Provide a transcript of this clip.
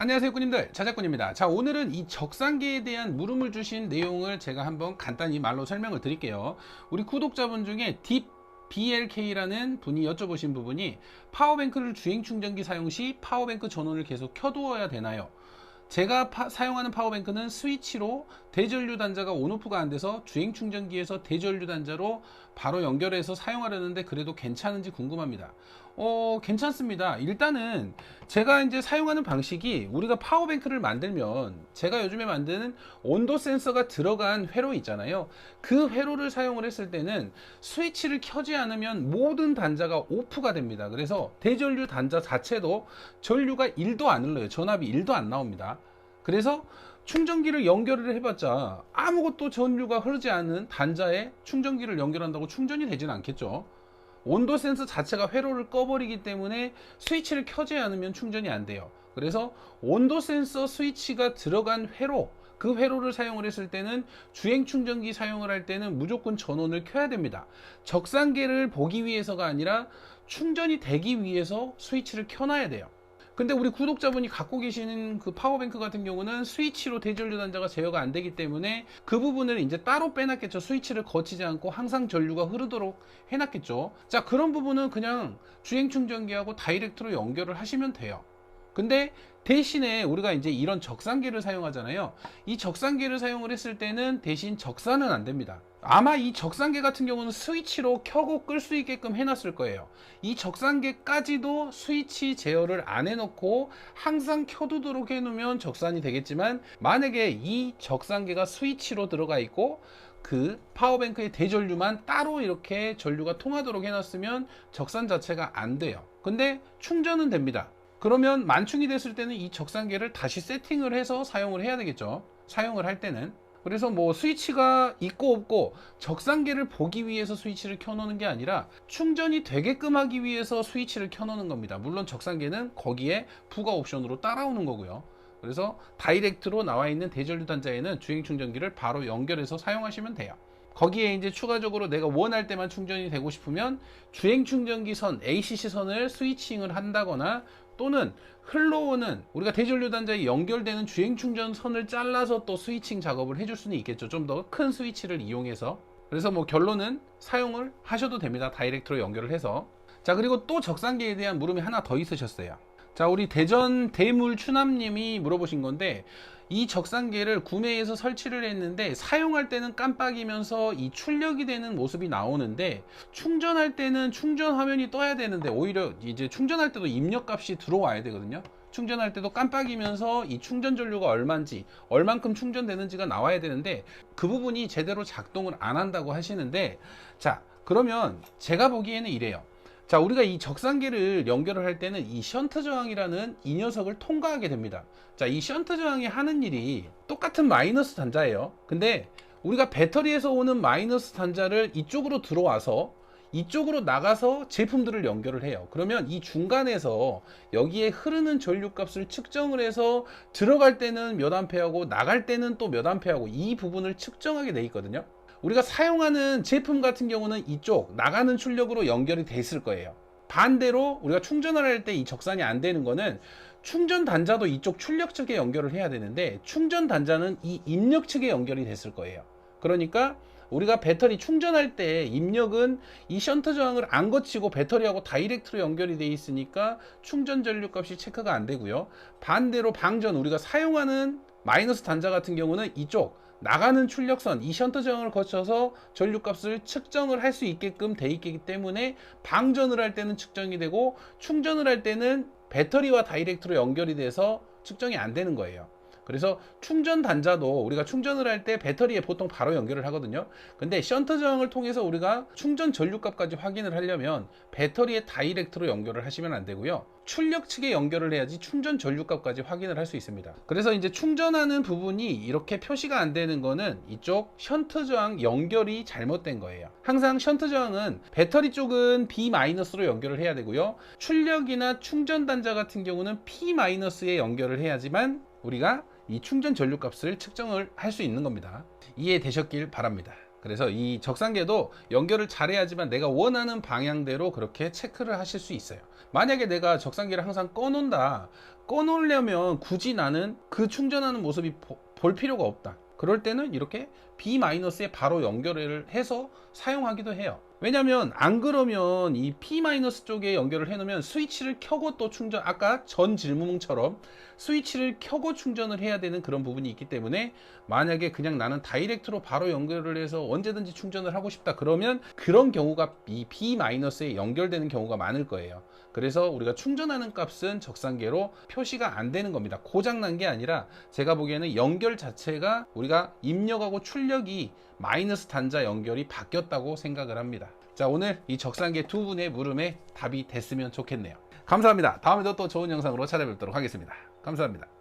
안녕하세요 꾸님들, 자작꾼입니다. 자, 오늘은 이 적상계에 대한 물음을 주신 내용을 제가 한번 간단히 말로 설명을 드릴게요. 우리 구독자분 중에 BLK라는 분이 여쭤보신 부분이 파워뱅크를 주행 충전기 사용 시 파워뱅크 전원을 계속 켜두어야 되나요? 제가 사용하는 파워뱅크는 스위치로 대전류 단자가 온오프가 안 돼서 주행 충전기에서 대전류 단자로 바로 연결해서 사용하려는데 그래도 괜찮은지 궁금합니다. 괜찮습니다. 일단은 제가 이제 사용하는 방식이, 우리가 파워뱅크를 만들면 제가 요즘에 만드는 온도 센서가 들어간 회로 있잖아요. 그 회로를 사용을 했을 때는 스위치를 켜지 않으면 모든 단자가 오프가 됩니다. 그래서 대전류 단자 자체도 전류가 1도 안 흘러요. 전압이 1도 안 나옵니다. 그래서 충전기를 연결을 해봤자 아무것도 전류가 흐르지 않은 단자에 충전기를 연결한다고 충전이 되지는 않겠죠. 온도 센서 자체가 회로를 꺼버리기 때문에 스위치를 켜지 않으면 충전이 안 돼요. 그래서 온도 센서 스위치가 들어간 회로, 그 회로를 사용을 했을 때는 주행 충전기 사용을 할 때는 무조건 전원을 켜야 됩니다. 적상계를 보기 위해서가 아니라 충전이 되기 위해서 스위치를 켜놔야 돼요. 근데 우리 구독자분이 갖고 계시는 그 파워뱅크 같은 경우는 스위치로 대전류 단자가 제어가 안 되기 때문에 그 부분을 이제 따로 빼놨겠죠. 스위치를 거치지 않고 항상 전류가 흐르도록 해놨겠죠. 자, 그런 부분은 그냥 주행 충전기하고 다이렉트로 연결을 하시면 돼요. 근데 대신에 우리가 이제 이런 적상계를 사용하잖아요. 이 적상계를 사용을 했을 때는 대신 적산은 안 됩니다. 아마 이 적상계 같은 경우는 스위치로 켜고 끌 수 있게끔 해놨을 거예요. 이 적상계까지도 스위치 제어를 안 해놓고 항상 켜두도록 해놓으면 적산이 되겠지만, 만약에 이 적상계가 스위치로 들어가 있고 그 파워뱅크의 대전류만 따로 이렇게 전류가 통하도록 해놨으면 적산 자체가 안 돼요. 근데 충전은 됩니다. 그러면 만충이 됐을 때는 이 적상계를 다시 세팅을 해서 사용을 해야 되겠죠. 사용을 할 때는. 그래서 뭐 스위치가 있고 없고 적상계를 보기 위해서 스위치를 켜놓는 게 아니라 충전이 되게끔 하기 위해서 스위치를 켜놓는 겁니다. 물론 적상계는 거기에 부가 옵션으로 따라오는 거고요. 그래서 다이렉트로 나와 있는 대전류 단자에는 주행 충전기를 바로 연결해서 사용하시면 돼요. 거기에 이제 추가적으로 내가 원할 때만 충전이 되고 싶으면 주행 충전기 선, ACC 선을 스위칭을 한다거나, 또는 흘러오는, 우리가 대전류 단자에 연결되는 주행 충전 선을 잘라서 또 스위칭 작업을 해줄 수는 있겠죠. 좀 더 큰 스위치를 이용해서. 그래서 뭐 결론은 사용을 하셔도 됩니다. 다이렉트로 연결을 해서. 자, 그리고 또 적상계에 대한 물음이 하나 더 있으셨어요. 자, 우리 대전 대물추남님이 물어보신 건데, 이 적상계를 구매해서 설치를 했는데 사용할 때는 깜빡이면서 이 출력이 되는 모습이 나오는데, 충전할 때는 충전 화면이 떠야 되는데 오히려 이제 충전할 때도 입력값이 들어와야 되거든요. 충전할 때도 깜빡이면서 이 충전 전류가 얼마인지, 얼만큼 충전되는지가 나와야 되는데 그 부분이 제대로 작동을 안 한다고 하시는데, 자, 그러면 제가 보기에는 이래요. 자, 우리가 이 적상계를 연결을 할 때는 이 션트 저항이라는 이 녀석을 통과하게 됩니다. 자, 이 션트 저항이 하는 일이 똑같은 마이너스 단자예요. 근데 우리가 배터리에서 오는 마이너스 단자를 이쪽으로 들어와서 이쪽으로 나가서 제품들을 연결을 해요. 그러면 이 중간에서 여기에 흐르는 전류 값을 측정을 해서 들어갈 때는 몇 암페어고 나갈 때는 또 몇 암페어고 이 부분을 측정하게 돼 있거든요. 우리가 사용하는 제품 같은 경우는 이쪽 나가는 출력으로 연결이 돼 있을 거예요. 반대로 우리가 충전을 할 때 이 적산이 안 되는 거는 충전 단자도 이쪽 출력 측에 연결을 해야 되는데 충전 단자는 이 입력 측에 연결이 됐을 거예요. 그러니까 우리가 배터리 충전할 때 입력은 이 션트 저항을 안 거치고 배터리하고 다이렉트로 연결이 돼 있으니까 충전 전류 값이 체크가 안 되고요. 반대로 방전, 우리가 사용하는 마이너스 단자 같은 경우는 이쪽 나가는 출력선, 이 션트 저항을 거쳐서 전류값을 측정을 할 수 있게끔 돼 있기 때문에 방전을 할 때는 측정이 되고 충전을 할 때는 배터리와 다이렉트로 연결이 돼서 측정이 안 되는 거예요. 그래서 충전 단자도 우리가 충전을 할 때 배터리에 보통 바로 연결을 하거든요. 근데 션트 저항을 통해서 우리가 충전 전류값까지 확인을 하려면 배터리에 다이렉트로 연결을 하시면 안 되고요. 출력 측에 연결을 해야지 충전 전류값까지 확인을 할 수 있습니다. 그래서 이제 충전하는 부분이 이렇게 표시가 안 되는 거는 이쪽 션트 저항 연결이 잘못된 거예요. 항상 션트 저항은 배터리 쪽은 B-로 연결을 해야 되고요. 출력이나 충전 단자 같은 경우는 P-에 연결을 해야지만 우리가 이 충전 전류 값을 측정을 할 수 있는 겁니다. 이해되셨길 바랍니다. 그래서 이 적상계도 연결을 잘해야지만 내가 원하는 방향대로 그렇게 체크를 하실 수 있어요. 만약에 내가 적상계를 항상 꺼놓는다, 꺼놓으려면 굳이 나는 그 충전하는 모습이 볼 필요가 없다. 그럴 때는 이렇게 B-에 바로 연결을 해서 사용하기도 해요. 왜냐면 안 그러면 이 P- 쪽에 연결을 해 놓으면 스위치를 켜고 또 충전, 아까 전 질문처럼 스위치를 켜고 충전을 해야 되는 그런 부분이 있기 때문에, 만약에 그냥 나는 다이렉트로 바로 연결을 해서 언제든지 충전을 하고 싶다 그러면 그런 경우가 이 B-에 연결되는 경우가 많을 거예요. 그래서 우리가 충전하는 값은 적상계로 표시가 안 되는 겁니다. 고장 난 게 아니라 제가 보기에는 연결 자체가 우리가 입력하고 출력이 마이너스 단자 연결이 바뀌었다고 생각을 합니다. 자, 오늘 이 적상계 두 분의 물음에 답이 됐으면 좋겠네요. 감사합니다. 다음에도 또 좋은 영상으로 찾아뵙도록 하겠습니다. 감사합니다.